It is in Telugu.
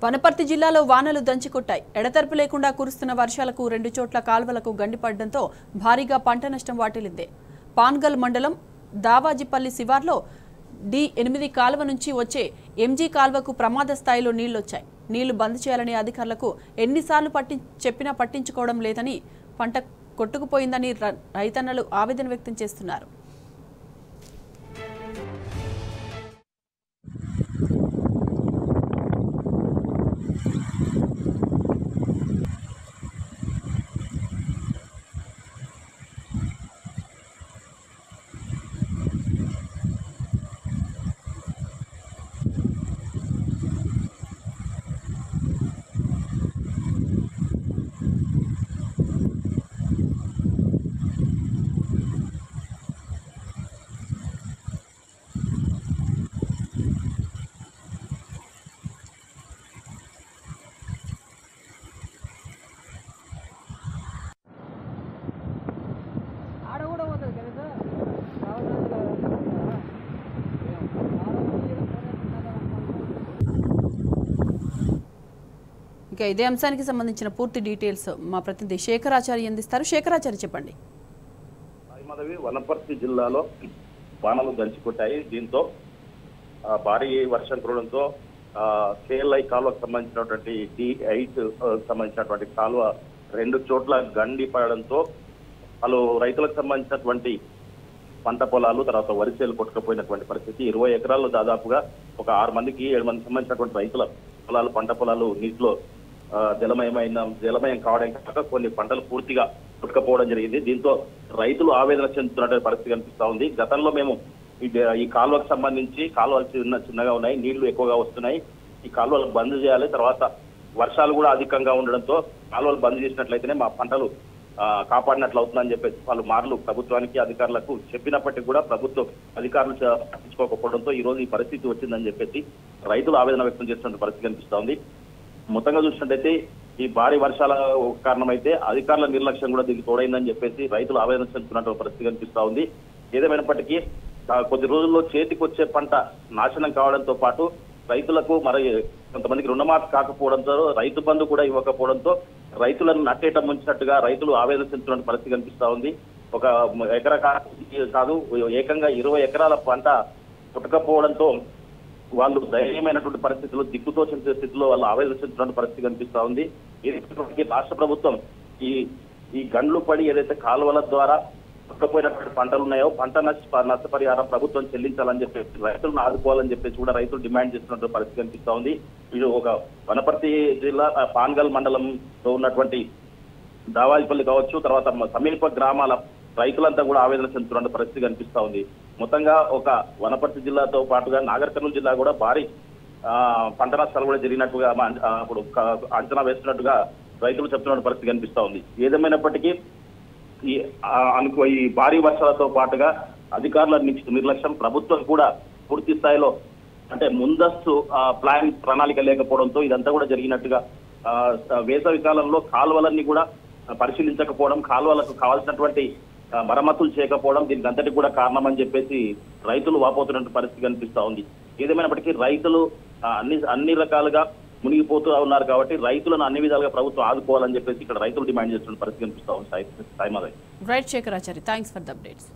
వనపర్తి జిల్లాలో వానలు దంచికొట్టాయి. ఎడతెరపు లేకుండా కురుస్తున్న వర్షాలకు 2 చోట్ల కాల్వలకు గండిపడడంతో భారీగా పంట నష్టం వాటిల్లింది. పాన్గల్ మండలం దావాజిపల్లి శివార్లో D8 కాల్వ నుంచి వచ్చే ఎంజీ కాల్వకు ప్రమాద స్థాయిలో నీళ్లొచ్చాయి. నీళ్లు బంద్ చేయాలని అధికారులకు ఎన్నిసార్లు చెప్పినా పట్టించుకోవడం లేదని, పంట కొట్టుకుపోయిందని రైతన్నలు ఆవేదన వ్యక్తం చేస్తున్నారు. ఇక ఇదే అంశానికి సంబంధించిన పూర్తి డీటెయిల్స్ మా ప్రతినిధి శేఖరాచారి అందిస్తారు. శేఖరాచారి చెప్పండి. వనపర్తి జిల్లాలో వానలు దంచికొట్టాయి. దీంతో భారీ వర్షం కురవడంతో కేఎల్ఐ కాలువకు సంబంధించినటువంటి D8 సంబంధించినటువంటి కాలువ 2 చోట్ల గండి పడడంతో వాళ్ళు రైతులకు సంబంధించినటువంటి పంట పొలాలు, తర్వాత వరిసేలు కొట్టుకుపోయినటువంటి పరిస్థితి. 20 ఎకరాల్లో దాదాపుగా ఒక 6 మందికి 7 మందికి సంబంధించినటువంటి రైతుల పొలాలు, పంట పొలాలు నీటిలో జలమయం కావడం కాక కొన్ని పంటలు పూర్తిగా కొట్టుకపోవడం జరిగింది. దీంతో రైతులు ఆవేదన చెందుతున్నటువంటి పరిస్థితి కనిపిస్తా ఉంది. గతంలో మేము ఈ కాలువకు సంబంధించి కాలువలు చిన్నగా ఉన్నాయి, నీళ్లు ఎక్కువగా వస్తున్నాయి, ఈ కాలువలు బంద్ చేయాలి, తర్వాత వర్షాలు కూడా అధికంగా ఉండడంతో కాలువలు బంద్ చేసినట్లయితేనే మా పంటలు కాపాడినట్లు అవుతుందని చెప్పేసి వాళ్ళు మార్లు ప్రభుత్వానికి, అధికారులకు చెప్పినప్పటికీ కూడా ప్రభుత్వం అధికారులు పట్టించుకోకపోవడంతో ఈ రోజు ఈ పరిస్థితి వచ్చిందని చెప్పేసి రైతులు ఆవేదన వ్యక్తం చేస్తున్న పరిస్థితి కనిపిస్తా ఉంది. మొత్తంగా చూసినట్టయితే ఈ భారీ వర్షాల కారణమైతే అధికారుల నిర్లక్ష్యం కూడా దీనికి తోడైందని చెప్పేసి రైతులు ఆవేదన చెందుతున్నటువంటి పరిస్థితి కనిపిస్తా ఉంది. ఏదేమైనప్పటికీ కొద్ది రోజుల్లో చేతికి వచ్చే పంట నాశనం కావడంతో పాటు రైతులకు మరి కొంతమందికి రుణమాఫీ కాకపోవడంతో, రైతు బంధు కూడా ఇవ్వకపోవడంతో రైతులను నట్టేట ముంచినట్టుగా రైతులు ఆవేదన చెందుతున్న పరిస్థితి కనిపిస్తా ఉంది. ఒక ఎకరా కాదు, ఏకంగా 20 ఎకరాల పంట పుట్టకపోవడంతో వాళ్ళు దయనీయమైనటువంటి పరిస్థితుల్లో, దిక్కుతోచిన స్థితిలో వాళ్ళు ఆవేదన చెందుతున్న పరిస్థితి కనిపిస్తా ఉంది. ఇది రాష్ట్ర ప్రభుత్వం ఈ గండ్లు పడి ఏదైతే కాలువల ద్వారా పుట్టకపోయినటువంటి పంటలు ఉన్నాయో పంట నష్టపరిహారం ప్రభుత్వం చెల్లించాలని చెప్పేసి, రైతులను ఆదుకోవాలని చెప్పేసి కూడా రైతులు డిమాండ్ చేస్తున్నటువంటి పరిస్థితి కనిపిస్తా ఉంది. ఇది ఒక వనపర్తి జిల్లా పాన్గల్ మండలంలో ఉన్నటువంటి దావాజిపల్లి కావచ్చు, తర్వాత సమీప గ్రామాల రైతులంతా కూడా ఆవేదన చెందుతున్న పరిస్థితి కనిపిస్తా ఉంది. మొత్తంగా ఒక వనపర్తి జిల్లాతో పాటుగా నాగర్ కర్నూలు జిల్లా కూడా భారీ పంట నష్టాలు కూడా జరిగినట్టుగా అప్పుడు అంచనా వేస్తున్నట్టుగా రైతులు చెప్తున్న పరిస్థితి కనిపిస్తా ఉంది. ఏదేమైనప్పటికీ ఈ భారీ వర్షాలతో పాటుగా అధికారుల నిర్లక్ష్యం, ప్రభుత్వం కూడా పూర్తి స్థాయిలో అంటే ముందస్తు ప్రణాళిక లేకపోవడంతో ఇదంతా కూడా జరిగినట్టుగా, వేసవి కాలంలో కాలువలన్నీ కూడా పరిశీలించకపోవడం, కాలువలకు కావాల్సినటువంటి మరమ్మతులు చేయకపోవడం దీనికి అంతటికి కూడా కారణమని చెప్పేసి రైతులు వాపోతున్న పరిస్థితి కనిపిస్తా ఉంది. ఏదేమైనప్పటికీ రైతులు అన్ని రకాలుగా మునిగిపోతూ ఉన్నారు కాబట్టి రైతులను అన్ని విధాలుగా ప్రభుత్వం ఆదుకోవాలని చెప్పేసి ఇక్కడ రైతులు డిమాండ్ చేస్తున్న పరిస్థితి కనిపిస్తా ఉంది. Right Shekharachari, thanks for the updates.